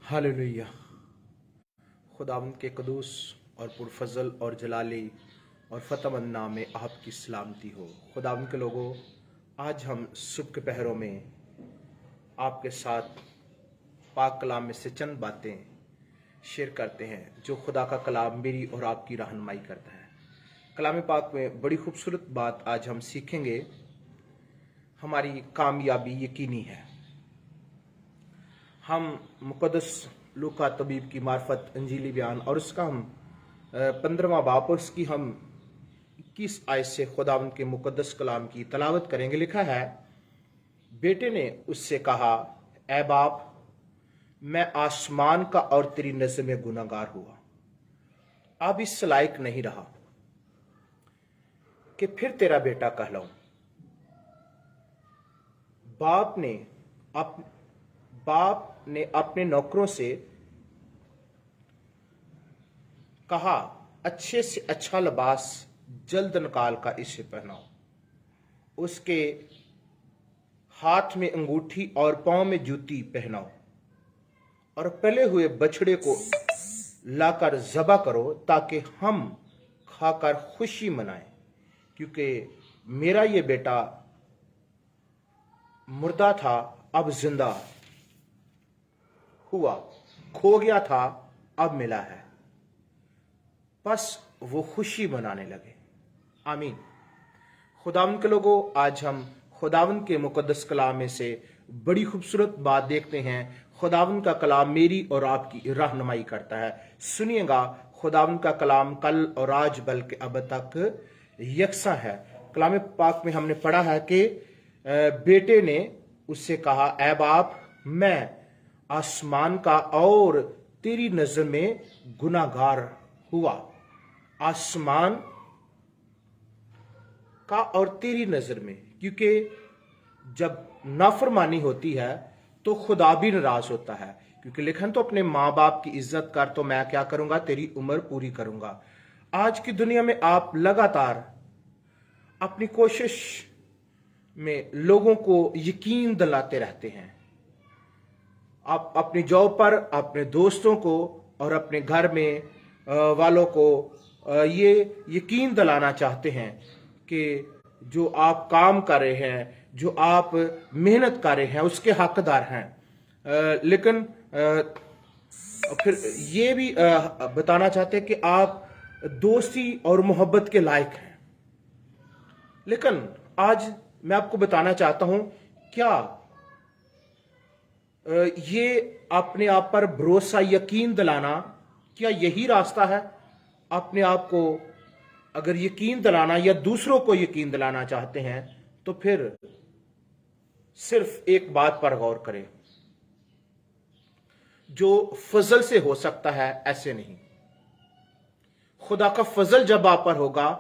Hallelujah. खुदावंद के कदूस और पुरफजल और जलाली और फतमंद नाम में आपकी सलामती हो। खुदावंद के लोगों, आज हम सुबह के पहरों में आपके साथ पाक कलाम में से चंद बातें शेयर करते हैं जो खुदा का कलाम मेरी और आपकी रहनुमाई करता है। कलाम पाक में बड़ी खूबसूरत बात आज हम सीखेंगे। हमारी कामयाबी यकीनी है। हम मुकद्दस लूका तबीब की मार्फत अंजीली बयान और उसका हम 15वां बाब और उसकी हम 21 आयत से खुदावंद के मुकद्दस कलाम की तलावत करेंगे। लिखा है, बेटे ने उससे कहा, ऐ बाप, मैं आसमान का और तेरी नजर में गुनाहगार हुआ, अब इस लायक नहीं रहा कि फिर तेरा बेटा कहलाऊं। बाप ने अपने नौकरों से कहा, अच्छे से अच्छा लिबास जल्द निकाल कर इसे पहनाओ, उसके हाथ में अंगूठी और पांव में जूती पहनाओ, और पले हुए बछड़े को लाकर ज़बह करो ताकि हम खाकर खुशी मनाएं, क्योंकि मेरा ये बेटा मुर्दा था, अब जिंदा हुआ, खो गया था, अब मिला है। बस वो खुशी मनाने लगे। आमीन। खुदावंद के लोगों, आज हम खुदावंद के मुकद्दस कलाम में से बड़ी खूबसूरत बात देखते हैं। खुदावंद का कलाम मेरी और आपकी रहनुमाई करता है। सुनिएगा, खुदावंद का कलाम कल और आज बल्कि अब तक यकसा है। कलाम पाक में हमने पढ़ा है कि बेटे ने उससे कहा, ऐ बाप, मैं आसमान का और तेरी नजर में गुनाहगार हुआ। आसमान का और तेरी नजर में, क्योंकि जब नाफरमानी होती है तो खुदा भी नाराज होता है, क्योंकि लिखन तो अपने माँ बाप की इज्जत कर तो मैं क्या करूंगा, तेरी उम्र पूरी करूंगा। आज की दुनिया में आप लगातार अपनी कोशिश में लोगों को यकीन दिलाते रहते हैं। आप अपनी जॉब पर अपने दोस्तों को और अपने घर में वालों को ये यकीन दिलाना चाहते हैं कि जो आप काम कर रहे हैं, जो आप मेहनत कर रहे हैं, उसके हकदार हैं। लेकिन फिर ये भी बताना चाहते हैं कि आप दोस्ती और मोहब्बत के लायक हैं। लेकिन आज मैं आपको बताना चाहता हूं, क्या ये अपने आप पर भरोसा, यकीन दिलाना, क्या यही रास्ता है? अपने आप को अगर यकीन दिलाना या दूसरों को यकीन दिलाना चाहते हैं तो फिर सिर्फ एक बात पर गौर करें, जो फजल से हो सकता है ऐसे नहीं। खुदा का फजल जब आप पर होगा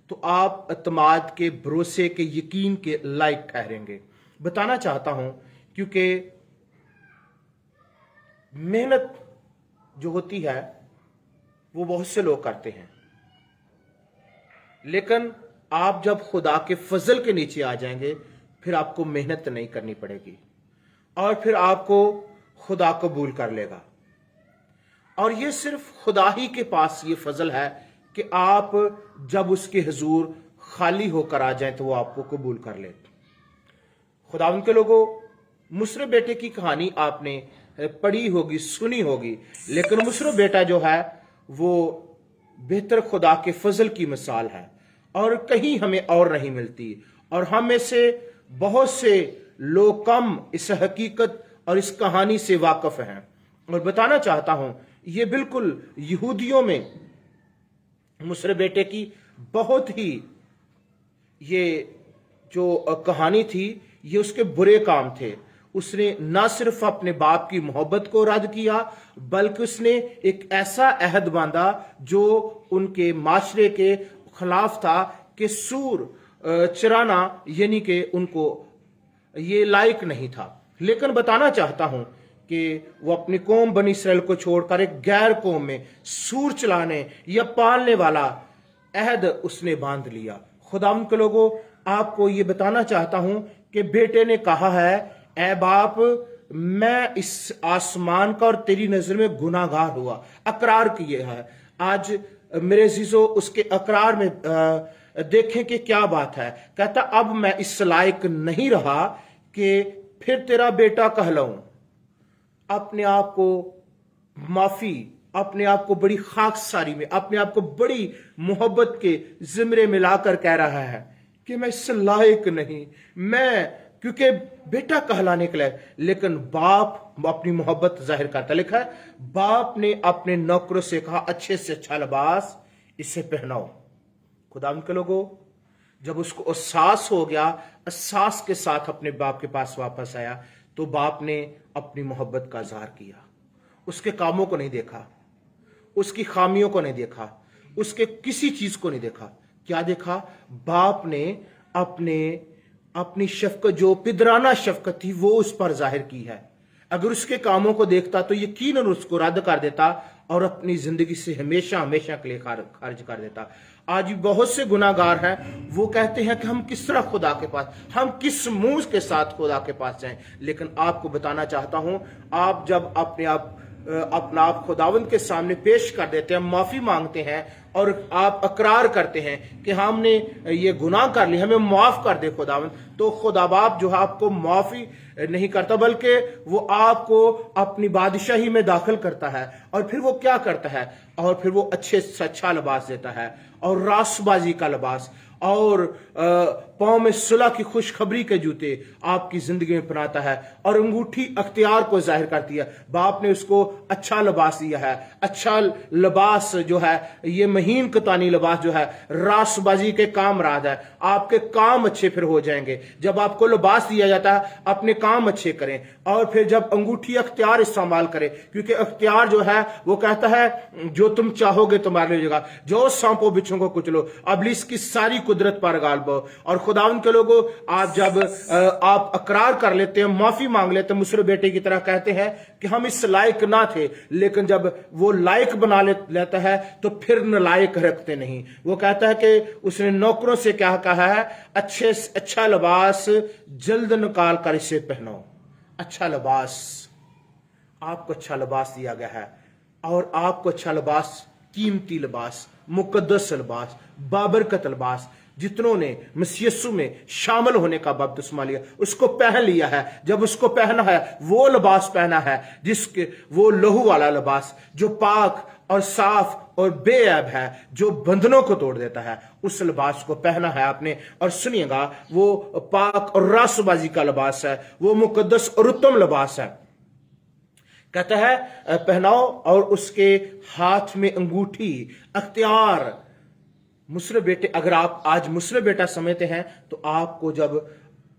तो आप एतमाद के, भरोसे के, यकीन के लायक ठहरेंगे। बताना चाहता हूं, क्योंकि मेहनत जो होती है वो बहुत से लोग करते हैं, लेकिन आप जब खुदा के फजल के नीचे आ जाएंगे फिर आपको मेहनत नहीं करनी पड़ेगी और फिर आपको खुदा कबूल कर लेगा। और ये सिर्फ खुदा ही के पास ये फजल है कि आप जब उसके हुजूर खाली होकर आ जाएं तो वो आपको कबूल कर ले। खुदावंद के लोगों, मुसरे बेटे की कहानी आपने पढ़ी होगी, सुनी होगी, लेकिन मुसरे बेटा जो है वो बेहतर खुदा के फजल की मिसाल है और कहीं हमें और नहीं मिलती। और हम में से बहुत से लोग कम इस हकीकत और इस कहानी से वाकिफ हैं। और बताना चाहता हूं, ये बिल्कुल यहूदियों में मुसरे बेटे की बहुत ही ये जो कहानी थी, ये उसके बुरे काम थे। उसने न सिर्फ अपने बाप की मोहब्बत को रद्द किया, बल्कि उसने एक ऐसा अहद बांधा जो उनके माशरे के खिलाफ था कि सूर चराना यानी कि उनको ये लायक नहीं था। लेकिन बताना चाहता हूं कि वो अपनी कौम बनी इसराइल को छोड़कर एक गैर कौम में सूर चलाने या पालने वाला अहद उसने बांध लिया। खुदावंद के लोगों, आपको ये बताना चाहता हूं कि बेटे ने कहा है, ऐ बाप, मैं इस आसमान का और तेरी नजर में गुनाहगार हुआ, अकरार किए है। आज मेरे अजीजों, उसके अकरार में देखें कि क्या बात है। कहता अब मैं इस लायक नहीं रहा कि फिर तेरा बेटा कहलाऊं। अपने आप को माफी, अपने आप को बड़ी खाकसारी में, अपने आप को बड़ी मोहब्बत के जिम्रे मिलाकर कह रहा है कि मैं इस लायक नहीं, मैं क्योंकि बेटा कहलाने के लिए। लेकिन बाप अपनी मोहब्बत जाहिर करता, लिखा है बाप ने अपने नौकरों से कहा अच्छे से अच्छा लिबास इसे पहनाओ। खुदा के लोगों, जब उसको एहसास हो गया, एहसास के साथ अपने बाप के पास वापस आया, तो बाप ने अपनी मोहब्बत का इजहार किया। उसके कामों को नहीं देखा, उसकी खामियों को नहीं देखा, उसके किसी चीज को नहीं देखा। क्या देखा? बाप ने अपनी शफकत, जो पिदराना शफकत थी, वो उस पर जाहिर की है। अगर उसके कामों को देखता तो यकीनन उसको रद्द कर देता और अपनी जिंदगी से हमेशा हमेशा के लिए खारिज कर देता। आज भी बहुत से गुनाहगार हैं, वो कहते हैं कि हम किस तरह खुदा के पास, हम किस मुंह के साथ खुदा के पास जाएं। लेकिन आपको बताना चाहता हूं, आप जब अपना आप खुदावंद के सामने पेश कर देते हैं, माफी मांगते हैं और आप अकरार करते हैं कि हमने ये गुनाह कर लिया, हमें माफ कर दे खुदावंद, तो खुदा बाप जो है आपको माफी नहीं करता, बल्कि वो आपको अपनी बादशाही में दाखिल करता है। और फिर वो क्या करता है? और फिर वो अच्छे से अच्छा लिबास देता है, और रासबाजी का लिबास, और पाँव में सुलह की खुशखबरी के जूते आपकी जिंदगी में पहनाता है, और अंगूठी अख्तियार को जाहिर करती है। बाप ने उसको अच्छा लिबास दिया है। अच्छा लिबास जो है, ये महीन कतानी लिबास जो है, रासबाजी के काम राज है। आपके काम अच्छे फिर हो जाएंगे। जब आपको लिबास दिया जाता है, अपने काम अच्छे करें, और फिर जब अंगूठी अख्तियार इस्तेमाल करें, क्योंकि अख्तियार जो है वो कहता है जो तुम चाहोगे तुम्हारे लिए होगा, जो सांपों बिच्छों को कुचलो, इब्लीस की सारी कुदरत पर गालिब हो। और खुदावंद के लोगों, आप जब आप अकरार कर लेते हैं, माफी मांग लेते हैं, मुसरे बेटे की तरह कहते हैं कि हम इस लायक ना थे, लेकिन जब वो लायक बना लेता है तो फिर नालायक रखते नहीं। वो कहता है कि उसने नौकरों से क्या कहा है, अच्छे से अच्छा लिबास जल्द निकाल कर इसे पहनो। अच्छा लिबास, आपको अच्छा लिबास दिया गया है, और आपको अच्छा लिबास, कीमती लिबास, मुकद्दस लिबास, बाबरकत लिबास, जितनों ने मसीह में शामिल होने का बपतिस्मा लिया, उसको पहन लिया है। जब उसको पहना है, वो लिबास पहना है जिसके वो लहू वाला लिबास, जो पाक और साफ और बेअब है, जो बंधनों को तोड़ देता है, उस लिबास को पहना है आपने। और सुनिएगा, वो पाक और रासबाजी का लिबास है, वो मुकद्दस और उत्तम लिबास है। कहता है पहनाओ, और उसके हाथ में अंगूठी अख्तियार। मुसरे बेटे, अगर आप आज मुसरे बेटा समझते हैं, तो आपको जब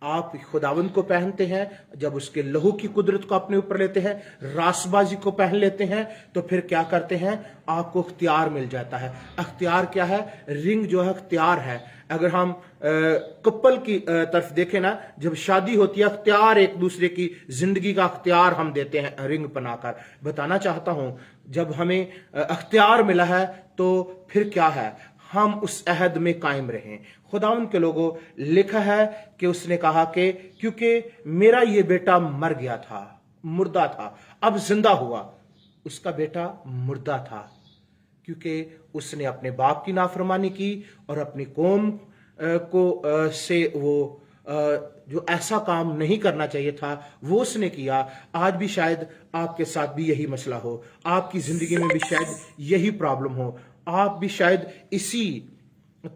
आप खुदावंद को पहनते हैं, जब उसके लहू की कुदरत को अपने ऊपर लेते हैं, रासबाजी को पहन लेते हैं, तो फिर क्या करते हैं? आपको अख्तियार मिल जाता है। अख्तियार क्या है? रिंग जो है अख्तियार है। अगर हम कपल की तरफ देखें ना, जब शादी होती है, अख्तियार, एक दूसरे की जिंदगी का अख्तियार हम देते हैं रिंग बनाकर। बताना चाहता हूं, जब हमें अख्तियार मिला है, तो फिर क्या है? हम उस अहद में कायम रहें। खुदावंद के लोगों, लिखा है कि उसने कहा कि क्योंकि मेरा ये बेटा मर गया था, मुर्दा था, अब जिंदा हुआ। उसका बेटा मुर्दा था क्योंकि उसने अपने बाप की नाफरमानी की और अपनी कौम से वो जो ऐसा काम नहीं करना चाहिए था वो उसने किया। आज भी शायद आपके साथ भी यही मसला हो, आपकी जिंदगी में भी शायद यही प्रॉब्लम हो, आप भी शायद इसी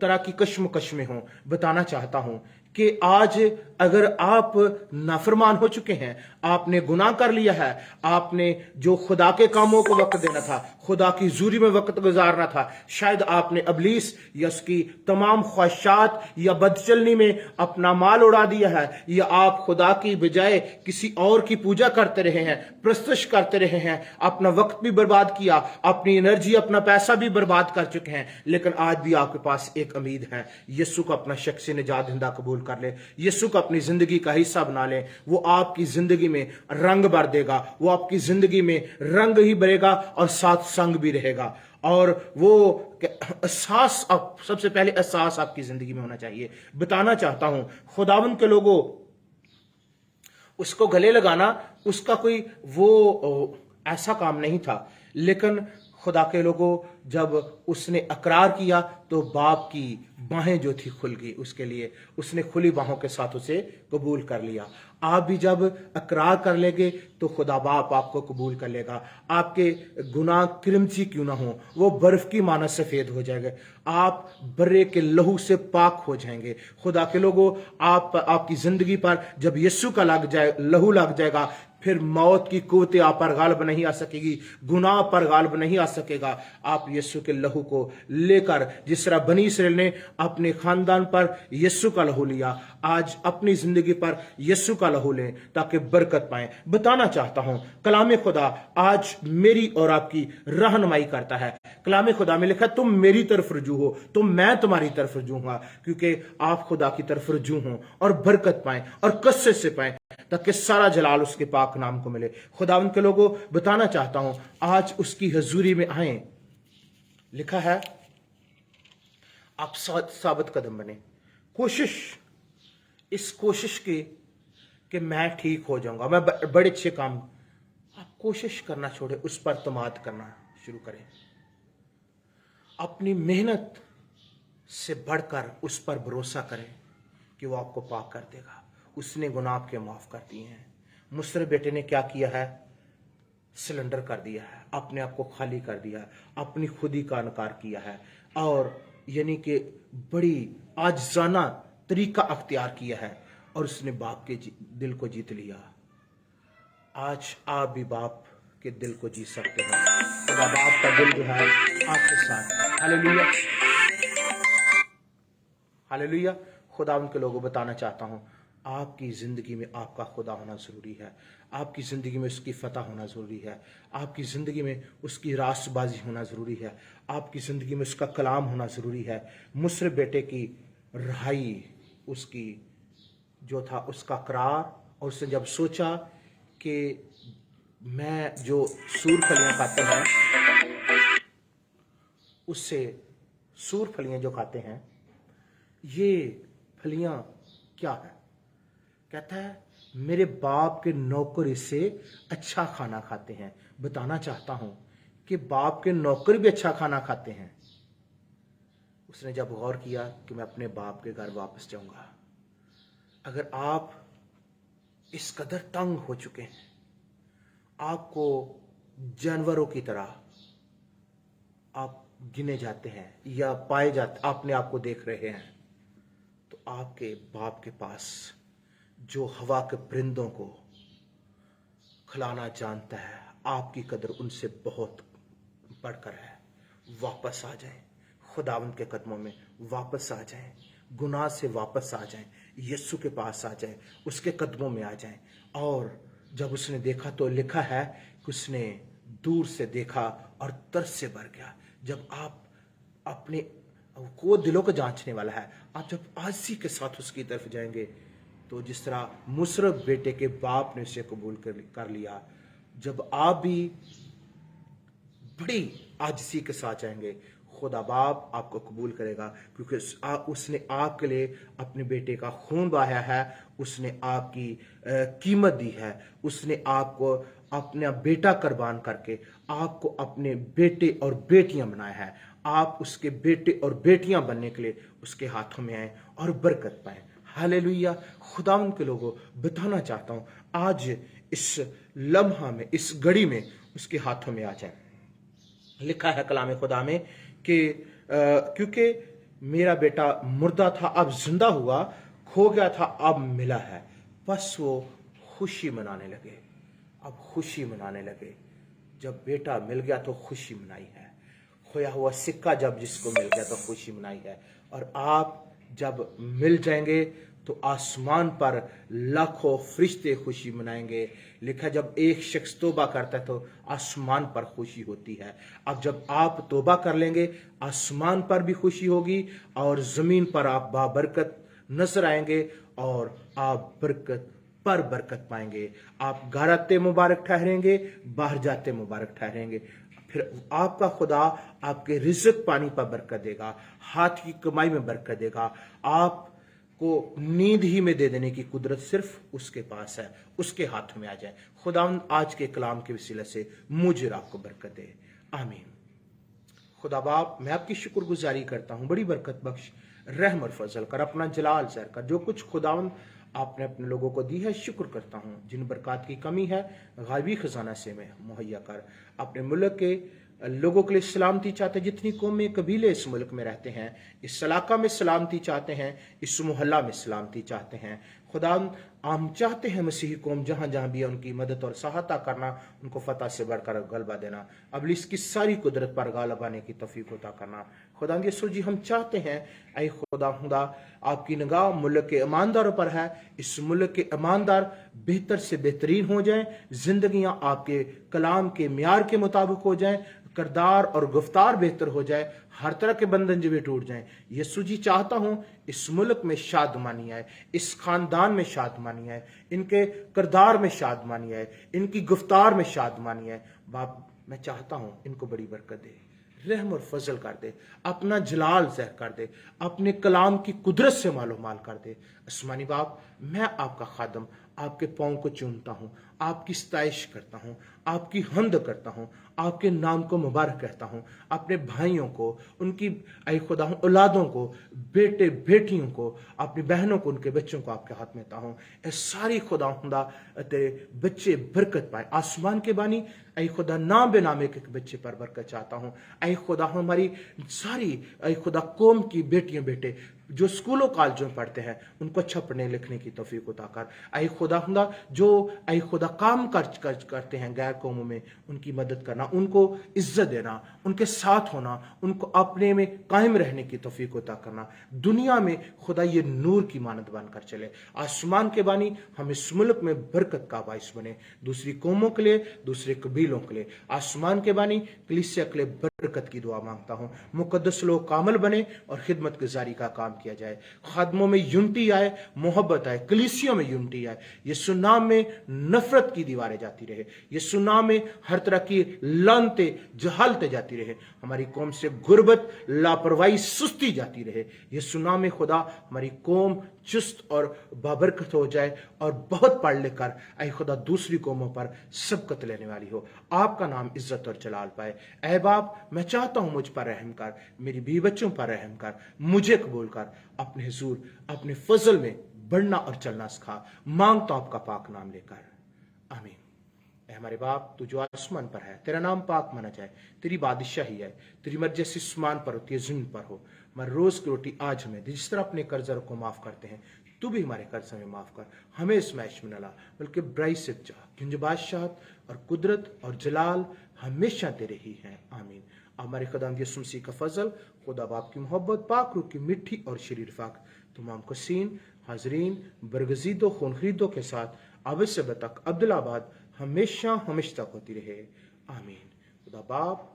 तरह की कश्मकश में हो। बताना चाहता हूं कि आज अगर आप नाफरमान हो चुके हैं, आपने गुनाह कर लिया है, आपने जो खुदा के कामों को वक्त देना था, खुदा की हुजूरी में वक्त गुजारना था, शायद आपने इब्लीस या उसकी तमाम ख्वाहिशात या बदचलनी में अपना माल उड़ा दिया है, या आप खुदा की बजाय किसी और की पूजा करते रहे हैं, प्रस्तुत करते रहे हैं, अपना वक्त भी बर्बाद किया, अपनी एनर्जी, अपना पैसा भी बर्बाद कर चुके हैं। लेकिन आज भी आपके पास एक उम्मीद है, यीशु को अपना शख्सी निजात दहिंदा कबूल कर ले, यीशु को अपनी जिंदगी का हिस्सा बना ले। वो आपकी जिंदगी में रंग भर देगा, वो आपकी जिंदगी में रंग ही भरेगा और साथ संग भी रहेगा। और वो एहसास, सबसे पहले एहसास आपकी जिंदगी में होना चाहिए। बताना चाहता हूं खुदावंद के लोगों, उसको गले लगाना उसका कोई वो ऐसा काम नहीं था, लेकिन खुदा के लोगों जब उसने अकरार किया तो बाप की बाहें जो थी खुल गई उसके लिए, उसने खुली बाहों के साथ उसे कबूल कर लिया। आप भी जब अकरार कर लेंगे तो खुदा बाप आपको कबूल कर लेगा। आपके गुनाह क्रमची क्यों ना हो, वो बर्फ की माना सफेद हो जाएगा, आप बर्रे के लहू से पाक हो जाएंगे। खुदा के लोगों, आपकी जिंदगी पर जब यीशु का लहू लग जाएगा, फिर मौत की कुव्वतें आप पर गालिब नहीं आ सकेगी, गुनाह पर गालिब नहीं आ सकेगा। आप यीशु के लहू को लेकर, जिस तरह बनी इसराइल ने अपने खानदान पर यीशु का लहू लिया, आज अपनी जिंदगी पर यीशु का लहू लें ताकि बरकत पाएं। बताना चाहता हूं, कलाम खुदा आज मेरी और आपकी रहनुमाई करता है। कलाम खुदा में लिखा, तुम मेरी तरफ रुजू हो तो मैं तुम्हारी तरफ रुजू हूं, क्योंकि आप खुदा की तरफ रुजू हों और बरकत पाएं और कसरत से पाएं, ताकि सारा जलाल उसके पाक नाम को मिले। खुदावंद के लोगों, बताना चाहता हूं, आज उसकी हजूरी में आए। लिखा है, आप साबित कदम बने। कोशिश, इस कोशिश की कि मैं ठीक हो जाऊंगा, मैं बड़े अच्छे काम, आप कोशिश करना छोड़े, उस पर तमाद करना शुरू करें। अपनी मेहनत से बढ़कर उस पर भरोसा करें कि वो आपको पाक कर देगा। उसने गुनाह के माफ कर दिए हैं। मुसर बेटे ने क्या किया है? सिलेंडर कर दिया है, अपने आप को खाली कर दिया है, अपनी खुदी का इनकार किया है, और यानी कि बड़ी आजिज़ाना तरीका अख्तियार किया है, और उसने बाप के दिल को जीत लिया। आज आप भी बाप के दिल को जीत सकते हैं। तो बाप का दिल जो है आपके साथ है। Hallelujah, hallelujah. खुदा उनके लोगों बताना चाहता हूं, आपकी जिंदगी में आपका खुदा होना जरूरी है। आपकी जिंदगी में उसकी फतह होना जरूरी है। आपकी जिंदगी में उसकी रास्तबाजी होना जरूरी है। आपकी जिंदगी में उसका कलाम होना जरूरी है। मुसर बेटे की रहाई, उसकी जो था उसका करार, और उसने जब सोचा कि मैं जो सूर फलियां खाते हैं, उससे सूर फलियां जो खाते हैं, ये फलियां क्या है? कहता है मेरे बाप के नौकर इससे अच्छा खाना खाते हैं। बताना चाहता हूं कि बाप के नौकर भी अच्छा खाना खाते हैं। उसने जब गौर किया कि मैं अपने बाप के घर वापस जाऊंगा। अगर आप इस कदर तंग हो चुके हैं, आपको जानवरों की तरह आप गिने जाते हैं या पाए जाते, अपने आप को देख रहे हैं, तो आपके बाप के पास जो हवा के परिंदों को खिलाना जानता है, आपकी कदर उनसे बहुत बढ़कर है। वापस आ जाएं, खुदावंद के कदमों में वापस आ जाएं, गुनाह से वापस आ जाएं, यीशु के पास आ जाएं, उसके कदमों में आ जाएं। और जब उसने देखा तो लिखा है कि उसने दूर से देखा और तरस से भर गया। जब आप अपने को दिलों को जांचने वाला है, आप जब आजी के साथ उसकी तरफ जाएंगे, तो जिस तरह मुसर बेटे के बाप ने उसे कबूल कर लिया, जब आप भी बड़ी आजिज़ी के साथ जाएंगे, खुदा बाप आपको कबूल करेगा, क्योंकि उसने आपके लिए अपने बेटे का खून बहाया है, उसने आपकी कीमत दी है, उसने आपको अपना बेटा कुर्बान करके आपको अपने बेटे और बेटियां बनाया है। आप उसके बेटे और बेटियां बनने के लिए उसके हाथों में आए और बरकत पाए। हालेलुया। खुदा उनके लोगों बताना चाहता हूं, आज इस लम्हा में, इस घड़ी में उसके हाथों में आ जाए। लिखा है कलाम खुदा में कि क्योंकि मेरा बेटा मुर्दा था अब जिंदा हुआ, खो गया था अब मिला है। बस वो खुशी मनाने लगे, अब खुशी मनाने लगे। जब बेटा मिल गया तो खुशी मनाई है। खोया हुआ सिक्का जब जिसको मिल गया तो खुशी मनाई है। और आप जब मिल जाएंगे तो आसमान पर लाखों फरिश्ते खुशी मनाएंगे। लिखा जब एक शख्स तौबा करता है तो आसमान पर खुशी होती है। अब जब आप तौबा कर लेंगे, आसमान पर भी खुशी होगी और जमीन पर आप बाबरकत नजर आएंगे और आप बरकत पर बरकत पाएंगे। आप घर आते मुबारक ठहरेंगे, बाहर जाते मुबारक ठहरेंगे। फिर आपका खुदा आपके रिज़्क पानी पर बरकत देगा, हाथ की कमाई में बरकत देगा। आप को नींद ही में दे देने की कुदरत सिर्फ उसके पास है, उसके हाथ में आ जाए। खुदावंद आज के कलाम के वसीले से मुझे आपको बरकत दे, आमीन। खुदा बाप, मैं आपकी शुक्रगुजारी करता हूँ, बड़ी बरकत बख्श, रहम और फजल कर, अपना जलाल ज़हर कर। जो कुछ खुदावंद आपने अपने लोगों को दी है, शुक्र करता हूँ। जिन बरकत की कमी है, गायबी खजाना से में मुहैया कर। अपने मुल्क के लोगों के लिए सलामती चाहते हैं। जितनी कौमें कबीले इस मुल्क में रहते हैं, इस इलाका में सलामती चाहते हैं, इस मोहल्ला में सलामती चाहते हैं। खुदा हम चाहते हैं मसीही कौम जहाँ जहाँ भी है उनकी मदद और सहायता करना, उनको फतह से बढ़कर गलबा देना, अबलीस की सारी कुदरत पर गालिब आने की तौफीक अता करना। खुदा यीशु जी, हम चाहते हैं ऐ खुदा आपकी निगाह मुल्क के ईमानदारों पर है। इस मुल्क के ईमानदार बेहतर से बेहतरीन हो जाएं, जिंदगियां आपके कलाम के म्यार के मुताबिक हो जाएं, किरदार और गुफ्तार बेहतर हो जाए, हर तरह के बंधन जो टूट जाएं। यीशु जी, चाहता हूं इस मुल्क में शादमानी आए, इस खानदान में शादमानी आए, इनके किरदार में शादमानी आए, इनकी गुफ्तार में शादमानी आए। बाप, मैं चाहता हूं इनको बड़ी बरकत दे, रहम और फजल कर दे, अपना जलाल ज़हर कर दे, अपने कलाम की कुदरत से मालो माल कर दे। आसमानी बाप, मैं आपका खादम आपके पाँव को चूमता हूँ, आपकी सताइश करता हूँ, आपकी हम्द करता हूँ, आपके नाम को मुबारक कहता हूँ। अपने भाइयों को, उनकी ऐ खुदा औलादों को, बेटे बेटियों को, अपनी बहनों को, उनके बच्चों को आपके हाथ में देता हूँ। ऐ सारी खुदा तेरे बच्चे बरकत पाए। आसमान के बानी, ऐ खुदा नाम बेनाम एक बच्चे पर बरकत चाहता हूँ। ऐ खुदा हमारी सारी ऐ खुदा कौम की बेटियां बेटे जो स्कूलों कॉलेजों में पढ़ते हैं, उनको अच्छा पढ़ने लिखने की तौफीक अता कर। ऐ खुदा जो ऐ खुदा काम करते हैं गैर कौमों में, उनकी मदद करना, उनको इज्जत देना, उनके साथ होना, उनको अपने में कायम रहने की तौफीक अता करना। दुनिया में खुदा ये नूर की मानद बनकर चले। आसमान के बानी, हम इस मुल्क में बरकत का बाइस बने, दूसरी कौमों के लिए, दूसरे कबीलों के लिए। आसमान के बानी, कलीसिया के लिए बरकत की दुआ मांगता हूँ। मुकद्दस लोग कामल बने और खिदमत गुजारी का काम किया जाए। खादमों में यूनिटी आए, मोहब्बत आए, कलीसियों में यूनिटी आए। यीशु नाम में नफरत की दीवारें जाती रहे, यीशु नाम में हर तरह की लानते जहालते जाती रहे। हमारी कौम से गुर्बत, लापरवाही, सुस्ती जाती रहे। यीशु नाम में खुदा हमारी कौम चुस्त और बाबरकत हो जाए और बहुत पढ़ लिख कर ऐ खुदा दूसरी कौमों पर सबकत लेने वाली हो। आपका नाम इज्जत और जलाल पाए। ऐ बाप, मैं चाहता हूं मुझ पर रहम कर, मेरी बीवी बच्चों पर रहम कर, मुझे कबूल कर, अपने हुजूर अपने फजल में बढ़ना और चलना सिखा। मांगता हूं आपका पाक नाम लेकर, आमीन। ऐ हमारे बाप, तू जो आसमान पर है, तेरा नाम पाक माना जाए, तेरी बादशाही है, तेरी मर्जी आसमान पर होती है ज़मीन पर हो। हमारे रोज की रोटी आज हमें दे, जिस तरह अपने कर्जदारों को माफ करते हैं, तू भी हमारे कर्ज हमें माफ कर। हमें इस मैश में न ला, बल्कि बुराई से बचा, क्योंकि बादशाहत और कुदरत और जलाल हमेशा तेरे ही हैं, आमीन। हमारे खुदा यीशु मसीह का फजल, खुदा बाप की मोहब्बत, पाक रूह की मिट्टी और शरीर फाक तमाम कसीन हाजरीन बरगजीदों खून खरीदों के साथ आबिद से बतक अब्दुल्लाबाद हमेशा हमेशा तक होती रहे, आमीन। खुदा बाप,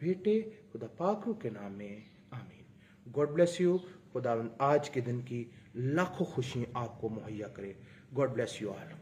बेटे, खुदा पाक रूह के नाम में, आमीन। God bless you. खुदा आज के दिन की लाखों खुशियां आपको मुहैया करे। God bless you all.